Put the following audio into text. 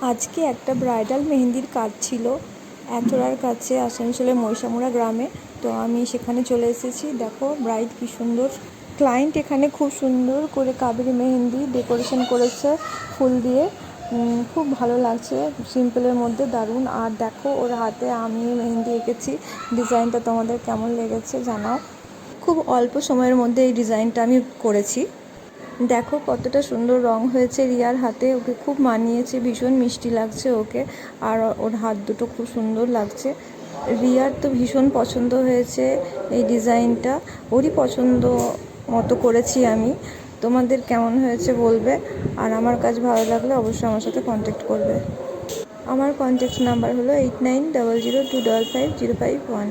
আজকে একটা ব্রাইডাল মেহেন্দির কাজ ছিল এতরার কাছে, আসানসোলের মহিষামুড়া গ্রামে। তো আমি সেখানে চলে এসেছি। দেখো ব্রাইড কি সুন্দর, ক্লায়েন্ট এখানে খুব সুন্দর করে কাবেরি মেহেন্দি ডেকোরেশন করেছে ফুল দিয়ে। খুব ভালো লাগছে, সিম্পলের মধ্যে দারুণ। আর দেখো ওর হাতে আমি মেহেন্দি এঁকেছি। ডিজাইনটা তোমাদের কেমন লেগেছে জানাও। খুব অল্প সময়ের মধ্যে এই ডিজাইনটা আমি করেছি। দেখো কতটা সুন্দর রং হয়েছে রিয়ার হাতে, ওকে খুব মানিয়েছে, ভীষণ মিষ্টি লাগছে ওকে। আর ওর হাত দুটো খুব সুন্দর লাগছে। রিয়ার তো ভীষণ পছন্দ হয়েছে এই ডিজাইনটা, ওরই পছন্দ মতো করেছি আমি। তোমাদের কেমন হয়েছে বলবে। আর আমার কাজ ভালো লাগলে অবশ্যই আমার সাথে কন্ট্যাক্ট করবে। আমার কন্ট্যাক্ট নাম্বার হলো 8900255051।